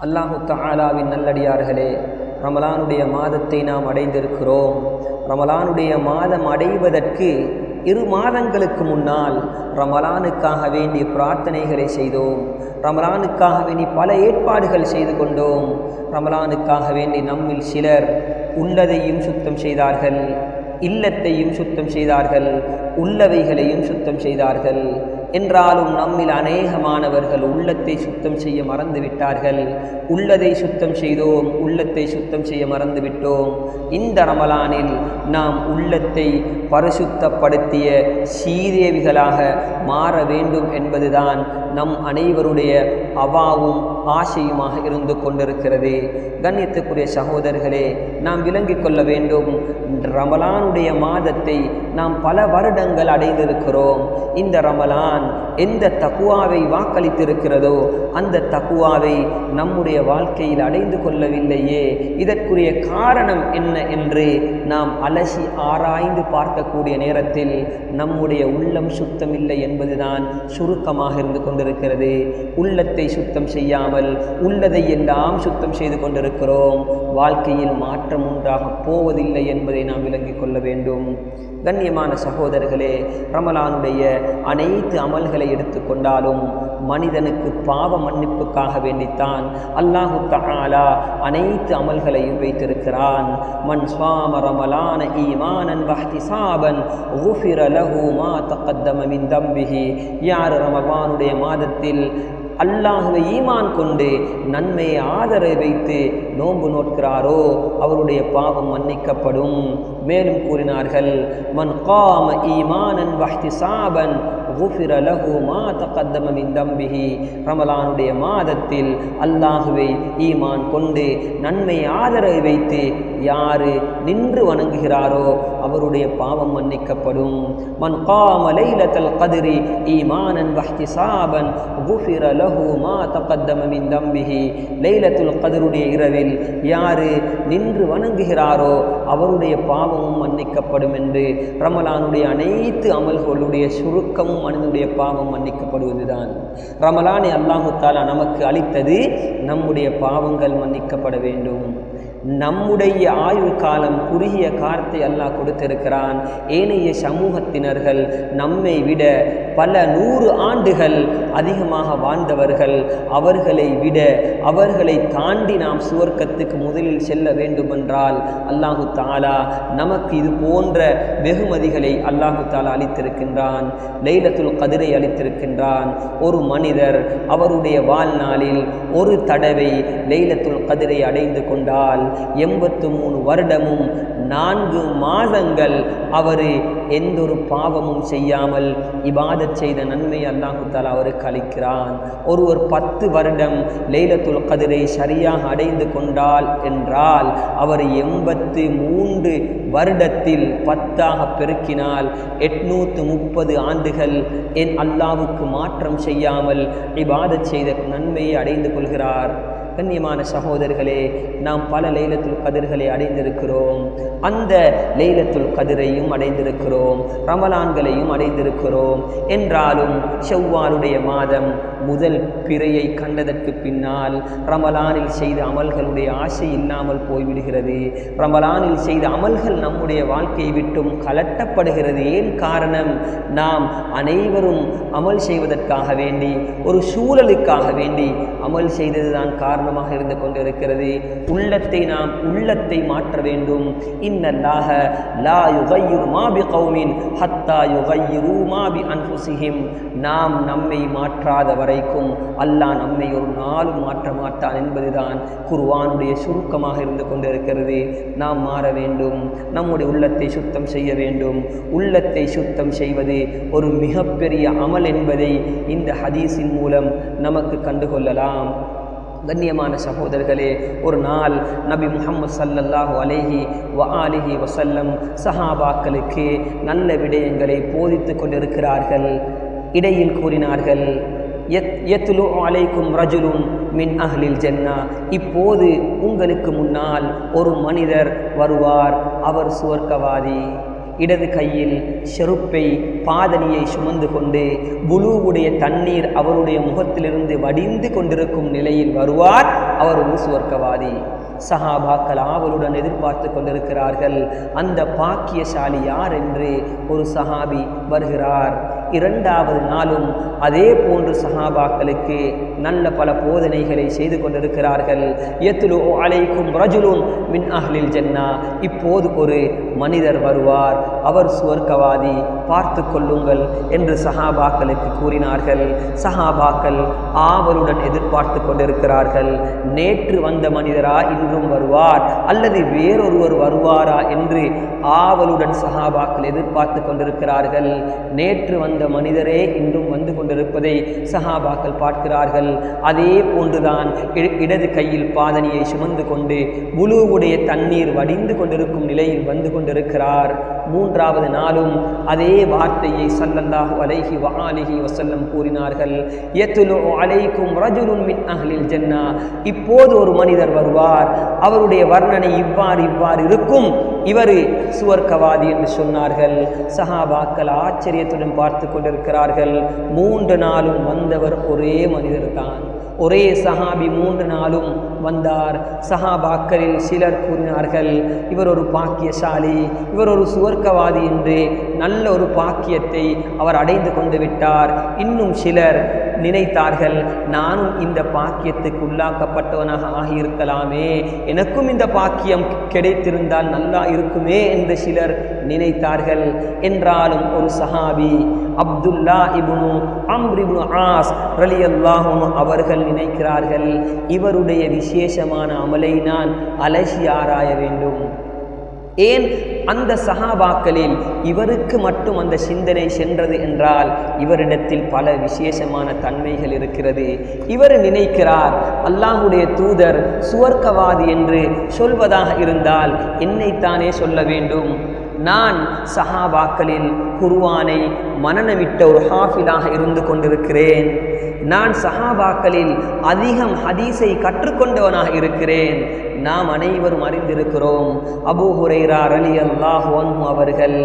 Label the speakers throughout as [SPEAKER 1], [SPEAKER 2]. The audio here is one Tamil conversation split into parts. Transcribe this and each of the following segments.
[SPEAKER 1] அல்லாஹு தஆலாவின் நல்லடியார்களே, ரமலானுடைய மாதத்தை நாம் அடைந்திருக்கிறோம். ரமலானுடைய மாதம் அடைவதற்கு 2 மாதங்களுக்கு முன்னால் ரமலானுக்காக வேண்டிய பிரார்த்தனைகளை செய்தோம். ரமலானுக்காக வேண்டி பல ஏற்பாடுகள் செய்து கொண்டோம். ரமலானுக்காக வேண்டி நம்மில் சிலர் உள்ளதையும் சுத்தம் செய்தார்கள், இல்லத்தையும் சுத்தம் செய்தார்கள், உள்ளவைகளையும் சுத்தம் செய்தார்கள். என்றாலும் நம்மில் அநேகமானவர்கள் உள்ளத்தை சுத்தம் செய்ய மறந்துவிட்டார்கள். உள்ளதை சுத்தம் செய்தோம், உள்ளத்தை சுத்தம் செய்ய மறந்துவிட்டோம். இந்த ரமலானில் நாம் உள்ளத்தை பரிசுத்தப்படுத்திய சீதேவிகளாக மாற வேண்டும் என்பதுதான் நம் அனைவருடைய அவாவும் ஆசையுமாக இருந்து கொண்டிருக்கிறது. கண்ணியத்துக்குரிய சகோதரர்களே, நாம் விளங்கிக் கொள்ள வேண்டும், ரமலானுடைய மாதத்தை நாம் பல வருடங்கள் அடைந்திருக்கிறோம். இந்த ரமலான் எந்த தக்குவாவை வாக்களித்திருக்கிறதோ அந்த தக்குவாவை நம்முடைய வாழ்க்கையில் அடைந்து கொள்ளவில்லையே, இதற்குரிய காரணம் என்ன என்று நாம் அலசி ஆராய்ந்து பார்க்கக்கூடிய நேரத்தில் நம்முடைய உள்ளம் சுத்தமில்லை என்பதுதான் சுருக்கமாக இருந்து கொண்டிருக்கிறது. உள்ளத்தை சுத்தம் செய்யாமல் உள்ளதை எல்லாம் சுத்தம் செய்து கொண்டிருக்கிறோம். வாழ்க்கையில் மாற்றம் உண்டாக போவதில்லை என்பதை நாம் விளங்கிக் கொள்ள வேண்டும். கண்ணியமான சகோதரர்களே, ரமலானுடைய அனைத்து அமல்களை எடுத்துக்கொண்டாலும் மனிதனுக்கு பாவ மன்னிப்புக்காக வேண்டித்தான் அல்லாஹு தஆலா அனைத்து அமல்களையும் வைத்திருக்கிறான். மன் ஸாம ரமலான ஈமானன் வஹ்திஸாபன் குஃபிர லஹு மா தகத்தம மின் தம்பிஹி. யார் ரமலானுடைய மாதத்தில் அல்லாஹுவை ஈமான் கொண்டு நன்மையை ஆதரவை வைத்து நோன்பு நோட்கிறாரோ அவருடைய பாவம் மன்னிக்கப்படும். மேலும் கூறினார்கள், மன் காம ஈமானன் வஹ்திஸாபன் குஃபிர லஹு மா தகத்தம மின் தம்பிஹி. ரமலானுடைய மாதத்தில் அல்லாஹுவை ஈமான் கொண்டு நன்மையை ஆதரவை வைத்து யாரு நின்று வணங்குகிறாரோ அவருடைய பாவம் மன்னிக்கப்படும். மன் காம லைலத்தல் கத்ரி ஈமானன் வஹ்திஸாபன் குஃபிர லஹு மா தகத்தம மின் தம்பிஹி. லைலத்துல் கத்ருடைய இரவில் யாரு நின்று வணங்குகிறாரோ அவருடைய பாவமும் மன்னிக்கப்படும் என்று ரமலானுடைய அனைத்து அமல்களுடைய சுருக்கமும் மனிதனுடைய பாவம் மன்னிக்கப்படுவதுதான். ரமலானை அல்லாஹு தஆலா நமக்கு அளித்தது நம்முடைய பாவங்கள் மன்னிக்கப்பட வேண்டும். நம்முடைய ஆயுள் காலம் குறுகிய காலத்தை அல்லாஹ் கொடுத்திருக்கிறான். ஏனைய சமூகத்தினர்கள் நம்மை விட பல 100 ஆண்டுகள் அதிகமாக வாழ்ந்தவர்கள். அவர்களை விட அவர்களை தாண்டி நாம் சுவர்க்கத்துக்கு முதலில் செல்ல வேண்டுமென்றால் அல்லாஹு தஆலா நமக்கு இது போன்ற வெகுமதிகளை அல்லாஹு தஆலா அளித்திருக்கின்றான். லைலத்துல் கத்ரை அளித்திருக்கின்றான். ஒரு மனிதர் அவருடைய வாழ்நாளில் ஒரு தடவை லைலத்துல் கத்ரை அடைந்து கொண்டால் 83 வருடமும் 4 மாதங்கள் அவர் எந்த ஒரு பாவமும் செய்யாமல் இபாதத் செய்த நன்மை அல்லாஹு தஆலா அவருக்கு அளிக்கிறான். ஒருவர் 10 வருடம் லைலத்துல் கத்ரை சரியாக அடைந்து கொண்டால் என்றால் அவர் 83 வருடத்தில் 10ஆக பெருக்கினால் 830 ஆண்டுகள் என் அல்லாஹ்வுக்கு மாற்றம் செய்யாமல் இபாதத் செய்த நன்மையை அடைந்து கொள்கிறார். கண்ணியமான சகோதரர்களே, நாம் பல லைலத்துல் கத்ர்களை அடைந்திருக்கிறோம். அந்த லைலத்துல் கத்ரையும் அடைந்திருக்கிறோம், ரமலான்களையும் அடைந்திருக்கிறோம். என்றாலும் ஷவ்வாலுடைய மாதம் முதல் பிறையை கண்டதற்கு பின்னால் ரமலானில் செய்த அமல்களுடைய ஆசை இல்லாமல் போய்விடுகிறது. ரமலானில் செய்த அமல்கள் நம்முடைய வாழ்க்கையை விட்டும் கலட்டப்படுகிறது. ஏன் காரணம்? நாம் அனைவரும் அமல் செய்வதற்காக வேண்டி ஒரு சூழலுக்காக வேண்டி அமல் செய்ததுதான் காரணமாக இருந்து கொண்டிருக்கிறது. உள்ளத்தை மாற்ற வேண்டும். இன்னல்லாஹ லா யுகையிரு மா பிகௌமின் ஹத்தா யுகையிரு மா பி அன்ஃபுஸிஹிம். நாம் நம்மை மாற்றாத வரைக்கும் அல்லாஹ் நம்மை ஒரு நாளும் மாற்ற மாட்டான் என்பதுதான் குர்ஆனுடைய சுருக்கமாக இருந்து கொண்டிருக்கிறது. நாம் மாற வேண்டும், நம்முடைய உள்ளத்தை சுத்தம் செய்ய வேண்டும். உள்ளத்தை சுத்தம் செய்வது ஒரு மிகப்பெரிய அமல் என்பதை இந்த ஹதீஸின் மூலம் நமக்கு கண்டுகொள்ளலாம். கண்ணியமான சகோதரர்களே, ஒரு நாள் நபி முஹம்மது ஸல்லல்லாஹு அலைஹி வஆலிஹி வஸல்லம் சஹாபாக்களுக்கு நல்ல விடயங்களை போதித்து கொண்டிருக்கிறார்கள். இடையில் கூறினார்கள், யத்லு அலைக்கும் ரஜுலுன் மின் அஹ்லில் ஜன்னா. இப்போது உங்களுக்கு முன்னால் ஒரு மனிதர் வருவார், அவர் சுவர்க்கவாதி. இடது கையில் செருப்பை பாதணியை சுமந்து கொண்டு புலூவுடைய தண்ணீர் அவருடைய முகத்திலிருந்து வடிந்து கொண்டிருக்கும் நிலையில் வருவார். அவர் ஒரு சுவர்க்கவாதி. சஹாபாக்கள் ஆவலுடன் எதிர்பார்த்து கொண்டிருக்கிறார்கள். அந்த பாக்கியசாலி யார் என்று ஒரு சஹாபி வருகிறார். இரண்டாவது நாளும் அதே போன்று சஹாபாக்களுக்கு நல்ல பல போதனைகளை செய்து கொண்டிருக்கிறார்கள். யத்லு அலைக்கும் ரஜுலுன் மின் அஹ்லில் ஜன்னா, இப்போது ஒரு மனிதர் வருவார், அவர் சுவர்க்கவாதி, பார்த்து கொள்ளுங்கள் என்று சஹாபாக்களுக்கு கூறினார்கள். சஹாபாக்கள் ஆவலுடன் எதிர்பார்த்து கொண்டிருக்கிறார்கள். நேற்று வந்த மனிதரா இன்றும் வருவார் அல்லது வேறொருவர் வருவாரா என்று ஆவலுடன் சஹாபாக்கள் எதிர்பார்த்து கொண்டிருக்கிறார்கள். நேற்று வந்த மனிதரே இன்றும் வந்து கொண்டிருப்பதை சஹாபாக்கள் பார்க்கிறார்கள். அதே போன்றுதான் இடது கையில் பாதணியை சுமந்து கொண்டு புலூவுடைய தண்ணீர் வடிந்து கொண்டிருக்கும் நிலையில் வந்து கொண்டிருக்கிறார். மூன்றாவது நாளும் அதே வார்த்தையை ஸல்லல்லாஹு அலைஹி வஆலிஹி வஸல்லம் கூறினார்கள். யத்லு அலைக்கும் ரஜுலுன் மின் அஹ்லில் ஜன்னா, இப்போது ஒரு மனிதர் வருவார், அவருடைய வர்ணனை இவ்வாறு இருக்கும், இவர் சுவர்க்கவாதி என்று சொன்னார்கள். சஹாபாக்கள் ஆச்சரியத்துடன் பார்த்து கொண்டிருக்கிறார்கள். 3 நாளும் வந்தவர் ஒரே மனிதர் தான், ஒரே சஹாபி 3 நாளும் வந்தார். சஹாபாக்களில் சிலர் கூறினார்கள், இவர் ஒரு பாக்கியசாலி, இவர் ஒரு சுவர்க்கவாதி என்று நல்ல ஒரு பாக்கியத்தை அவர் அடைந்து கொண்டு விட்டார். இன்னும் சிலர் நினைத்தார்கள், நானும் இந்த பாக்கியத்துக்கு உள்ளாக்கப்பட்டவனாக ஆகியிருக்கலாமே, எனக்கும் இந்த பாக்கியம் கிடைத்திருந்தால் நல்லா இருக்குமே என்று சிலர் நினைத்தார்கள். என்றாலும் ஒரு சஹாபி அப்துல்லா இப்னு அம்ர் இப்னு ஆஸ் ரலியல்லாஹு அன்ஹு அவர்கள் நினைக்கிறார்கள், இவருடைய விசேஷமான அமலை நான் அலசி ஆராய வேண்டும். ஏன் அந்த சஹாபாக்களில் இவருக்கு மட்டும் அந்த சிந்தனை சென்றது என்றால், இவரிடத்தில் பல விசேஷமான தன்மைகள் இருக்கிறது. இவர் நினைக்கிறார், அல்லாஹுடைய தூதர் சுவர்க்கவாதி என்று சொல்வதாக இருந்தால் என்னைத்தானே சொல்ல வேண்டும். நான் சஹாபாக்களில் குர்ஆனை மனனமிட்ட ஒரு ஹாஃபிலாக இருந்து கொண்டிருக்கிறேன். நான் சஹாபாக்களில் அதிகம் ஹதீஸை கற்றுக்கொண்டவனாக இருக்கிறேன். நாம் அனைவரும் அறிந்திருக்கிறோம், அபூ ஹுரைரா ரலியல்லாஹு அன்ஹு அவர்கள்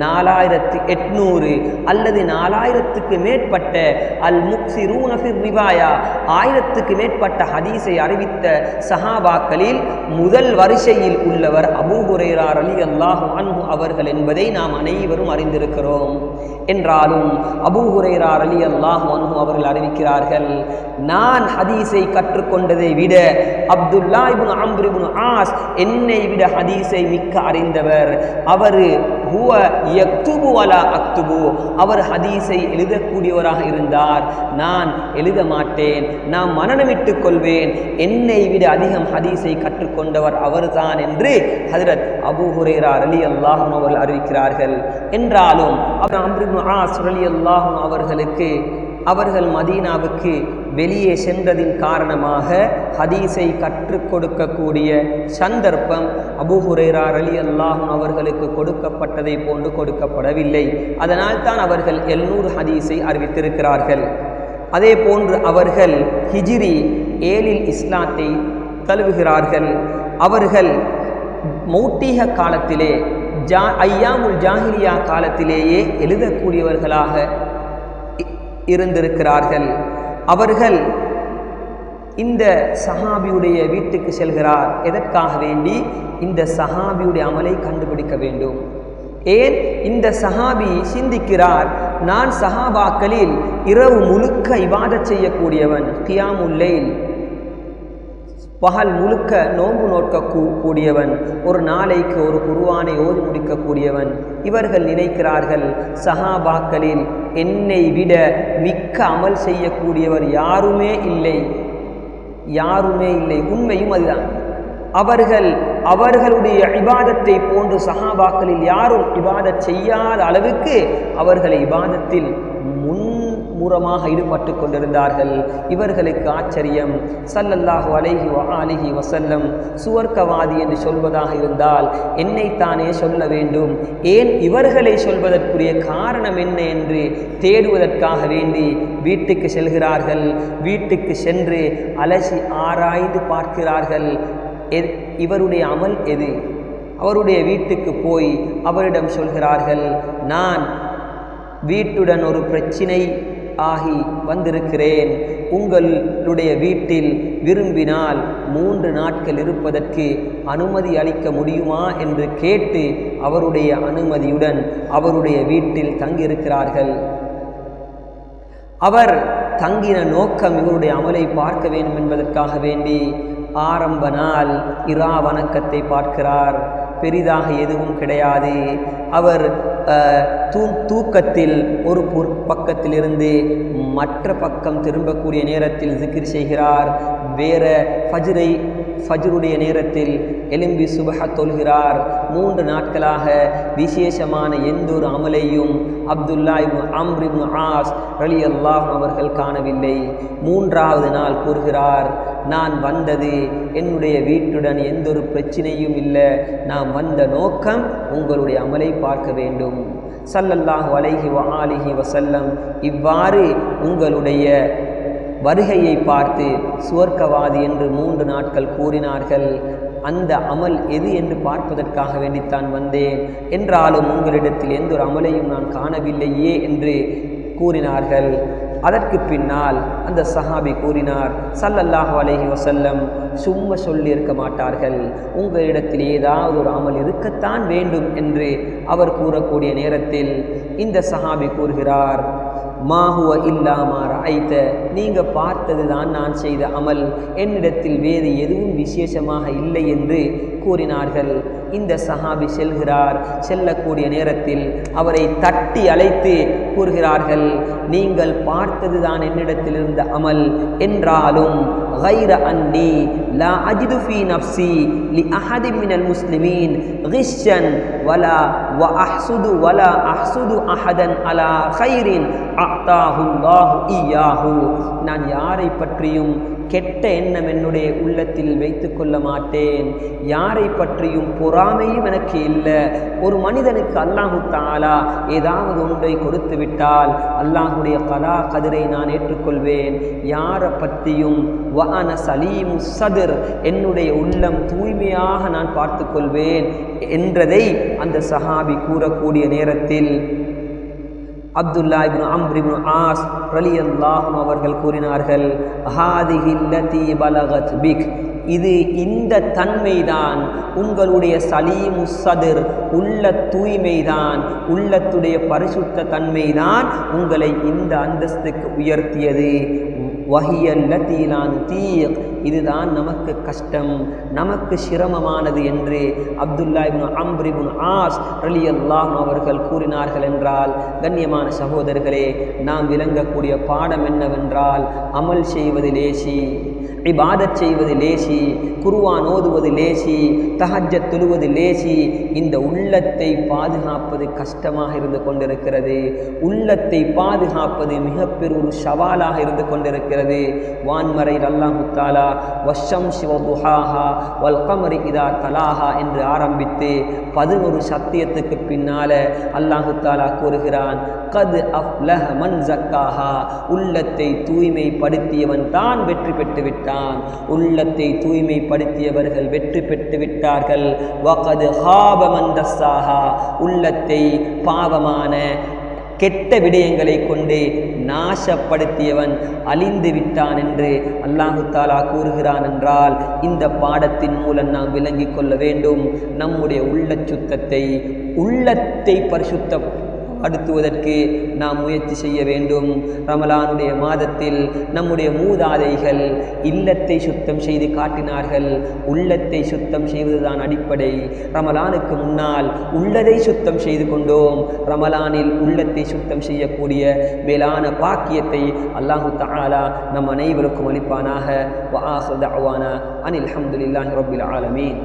[SPEAKER 1] 4800 அல்லது 4000க்கு மேற்பட்ட அல் முக்ஸிரூன ஃபிர் ரிவாயா 1000க்கு மேற்பட்ட ஹதீஸை அறிவித்த சஹாபாக்களில் முதல் வரிசையில் உள்ளவர் அபூ ஹுரைரா ரலியல்லாஹு அன்ஹு அவர்கள் என்பதை நாம் அனைவரும் அறிந்திருக்கிறோம். என்றாலும் அபூ ஹுரைரா ரலியல்லாஹு அன்ஹு அவர்கள் அறிவிக்கிறார்கள், நான் ஹதீஸை கற்றுக்கொண்டதை விட அப்துல்லா இப்னு அம்ர் இப்னு ஆஸ் என்னை விட ஹதீஸை மிக்க அறிந்தவர். அவர் ஹுவ யக்துபு வலா அக்துபு, அவர் ஹதீஸை எழுதக்கூடியவராக இருந்தார், நான் எழுத மாட்டேன், நான் மனனமிட்டுக் கொள்வேன். என்னை விட அதிகம் ஹதீஸை கற்றுக்கொண்டவர் அவர்தான் என்று ஹஜ்ரத் அபூ ஹுரைரா ரலியல்லாஹு அன்ஹு அவர்கள் அறிவிக்கிறார்கள். என்றாலும் அம்ர் இப்னு ஆஸ் ரலியல்லாஹு அன்ஹு அவர்களுக்கு அவர்கள் மதீனாவுக்கு வெளியே சென்றதின் காரணமாக ஹதீஸை கற்றுக் கொடுக்கக்கூடிய சந்தர்ப்பம் அபூ ஹுரைரா ரலியல்லாஹு அன்ஹு அவர்களுக்கு கொடுக்கப்பட்டதை போன்று கொடுக்கப்படவில்லை. அதனால் தான் அவர்கள் 700 ஹதீஸை அறிவித்திருக்கிறார்கள். அதே போன்று அவர்கள் ஹிஜ்ரி 7 இஸ்லாத்தை தழுவுகிறார்கள். அவர்கள் மௌட்டீக காலத்திலே ஐயாமுல் ஜாஹிலியா காலத்திலேயே எழுதக்கூடியவர்களாக இருந்திருக்கிறார்கள். அவர்கள் இந்த சஹாபியுடைய வீட்டுக்கு செல்கிறார். எதற்காக வேண்டி? இந்த சஹாபியுடைய அமலை கண்டுபிடிக்க வேண்டும். ஏன்? இந்த சஹாபி சிந்திக்கிறார், நான் சஹாபாக்களில் இரவு முழுக்க இபாதத் செய்யக்கூடியவன், கியாமுல் லைல் பகல் முழுக்க நோன்பு நோக்கக்கூடியவன், ஒரு நாளைக்கு ஒரு குர்ஆனை ஓதி முடிக்கக்கூடியவன். இவர்கள் நினைக்கிறார்கள், சஹாபாக்களில் என்னை விட மிக்க அமல் செய்யக்கூடியவர் யாருமே இல்லை, யாருமே இல்லை. உண்மையும் அதுதான். அவர்களுடைய இபாதத்தை போன்று சஹாபாக்களில் யாரும் இபாதத் செய்யாத அளவுக்கு அவர்களை இபாதத்தில் முன்முறமாக ஈடுபட்டு கொண்டிருந்தார்கள். இவர்களுக்கு ஆச்சரியம். ஸல்லல்லாஹு அலைஹி வஆலிஹி வஸல்லம் சுவர்க்கவாதி என்று சொல்வதாக இருந்தால் என்னைத்தானே சொல்ல வேண்டும், ஏன் இவர்களை சொல்வதற்குரிய காரணம் என்ன என்று தேடுவதற்காக வேண்டி வீட்டுக்கு செல்கிறார்கள். வீட்டுக்கு சென்று அலசி ஆராய்ந்து பார்க்கிறார்கள், இவருடைய அமல் எது, அவருடைய வீட்டுக்கு போய் அவரிடம் சொல்கிறார்கள், நான் வீட்டுடன் ஒரு பிரச்சினை ஆகி வந்திருக்கிறேன், உங்களுடைய வீட்டில் விரும்பினால் 3 நாட்கள் இருப்பதற்கு அனுமதி அளிக்க முடியுமா என்று கேட்டு அவருடைய அனுமதியுடன் அவருடைய வீட்டில் தங்கியிருக்கிறார்கள். அவர் தங்கின நோக்கம் இவருடைய அமலை பார்க்க வேண்டும் என்பதற்காக வேண்டி ஆரம்ப நாள் இரா வணக்கத்தை பார்க்கிறார். பெரிதாக எதுவும் கிடையாது. அவர் தூக்கத்தில் ஒரு பக்கத்திலிருந்து மற்ற பக்கம் திரும்பக்கூடிய நேரத்தில் ஜிக்ர் செய்கிறார். வேற ஃபஜ்ருடைய நேரத்தில் எலும்பி சுபஹ தொழுகிறார். 3 நாட்களாக விசேஷமான எந்த ஒரு அமலையும் அப்துல்லா இப்னு அம்ர் இப்னு ஆஸ் ரலியல்லாஹு அவர்கள் காணவில்லை. 3வது நாள் கூறுகிறார், நான் வந்தது என்னுடைய வீட்டுடன் எந்த ஒரு பிரச்சனையும் இல்லை, நான் வந்த நோக்கம் உங்களுடைய அமலை பார்க்க வேண்டும். ஸல்லல்லாஹு அலைஹி வஆலிஹி வஸல்லம் இவ்வாறு உங்களுடைய வருகையை பார்த்து சுவர்க்கவாதி என்று 3 நாட்கள் கூறினார்கள். அந்த அமல் எது என்று பார்ப்பதற்காக வேண்டித்தான் வந்தேன், என்றாலும் உங்களிடத்தில் எந்த ஒரு அமலையும் நான் காணவில்லையே என்று கூறினார்கள். அதற்கு பின்னால் அந்த சஹாபி கூறினார், ஸல்லல்லாஹு அலைஹி வஸல்லம் சும்மா சொல்லியிருக்க மாட்டார்கள், உங்களிடத்தில் ஏதாவது ஒரு அமல் இருக்கத்தான் வேண்டும் என்று அவர் கூறக்கூடிய நேரத்தில் இந்த சஹாபி கூறுகிறார், மா ஹுவ இல்லா மா ரஅய்த, நீங்க பார்த்தது தான் நான் செய்த அமல், என்னிடத்தில் வேறு எதுவும் விசேஷமாக இல்லை என்று கூறினார்கள். இந்த சஹாபி செல்லக்கூடிய நேரத்தில் அவரை தட்டி அழைத்து கூறுகிறார்கள், நீங்கள் பார்த்தது தான் என்னிடத்தில் இருந்த அமல், என்றாலும் غير أني لا أجد في نفسي لأحد من المسلمين غشا ولا أحسد أحدا على خير أعطاه الله إياه. நான் யாரை பற்றியும் கெட்ட எண்ணம் என்னுடைய உள்ளத்தில் வைத்து கொள்ள மாட்டேன், யாரை பற்றியும் பொறாமையும் எனக்கு இல்லை. ஒரு மனிதனுக்கு அல்லாஹு தஆலா ஏதாவது ஒன்றை கொடுத்து விட்டால் அல்லாஹுடைய கலா கதிரை நான் ஏற்றுக்கொள்வேன். யாரை பற்றியும் வஅன சலீமு சத்ர், என்னுடைய உள்ளம் தூய்மையாக நான் பார்த்து கொள்வேன் என்றதை அந்த சஹாபி கூறக்கூடிய நேரத்தில் அப்துல்லா இப்னு அம்ர் இப்னு ஆஸ் ரலியல்லாஹு அவர்கள் கூறினார்கள், ஹாதிஹி அல்லதி பலகத் பிக், இது இந்த தன்மைதான் உங்களுடைய சலீமு சத்ர், உள்ள தூய்மைதான், உள்ளத்துடைய பரிசுத்த தன்மைதான் உங்களை இந்த அந்தஸ்துக்கு உயர்த்தியது. வஹியல்லதி லா நுதீக், இதுதான் நமக்கு கஷ்டம், நமக்கு சிரமமானது என்று அப்துல்லா இப்னு அம்ர் இப்னு ஆஸ் ரலியல்லாஹு அவர்கள் கூறினார்கள். என்றால் கண்ணியமான சகோதரர்களே, நாம் விளங்கக்கூடிய பாடம் என்னவென்றால், அமல் செய்வது லேசி, இபாதத் செய்வது லேசி, குர்ஆன் ஓதுவது லேசி, தஹஜ்ஜத் தொழுவது லேசி. இந்த உள்ளத்தை பாதுகாப்பது கஷ்டமாக இருந்து கொண்டிருக்கிறது. உள்ளத்தை பாதுகாப்பது மிகப்பெரிய ஒரு சவாலாக இருந்து கொண்டிருக்கிறது. வான்மறையில் அல்லாஹு தஆலா வஷ்ஷம்ஸி வதுஹாஹா வல் கமரி இதா தலாஹா என்று ஆரம்பித்து 11 சத்தியத்துக்கு பின்னால அல்லாஹு தஆலா கூறுகிறான், கத் அஃப்லஹ மன் ஸக்காஹா, உள்ளத்தை தூய்மைப்படுத்தியவன் தான் வெற்றி பெற்று விட்டான், உள்ளத்தை தூய்மைப்படுத்தியவர்கள் வெற்றி பெற்று விட்டார்கள். வகத் ஹாப மன் தஸ்ஸாஹா, உள்ளத்தை பாவமான கெட்ட விடயங்களை கொண்டு நாசப்படுத்தியவன் அழிந்து விட்டான் என்று அல்லாஹு தஆலா கூறுகிறான். என்றால் இந்த பாடத்தின் மூலம் நாம் விளங்கிக் கொள்ள வேண்டும், நம்முடைய உள்ளத்தை பரிசுத்தப்படுத்துவதற்கு நாம் முயற்சி செய்ய வேண்டும். ரமலானுடைய மாதத்தில் நம்முடைய மூதாதைகள் இல்லத்தை சுத்தம் செய்து காட்டினார்கள். உள்ளத்தை சுத்தம் செய்வதுதான் அடிப்படை. ரமலானுக்கு முன்னால் உள்ளதை சுத்தம் செய்து கொண்டோம். ரமலானில் உள்ளத்தை சுத்தம் செய்யக்கூடிய மேலான பாக்கியத்தை அல்லாஹு தஆலா நம் அனைவருக்கும் அளிப்பானாக. வ ஆகிரு தஅவானா அனில் ஹம்துலில்லாஹி ரப்பில் ஆலமீன்.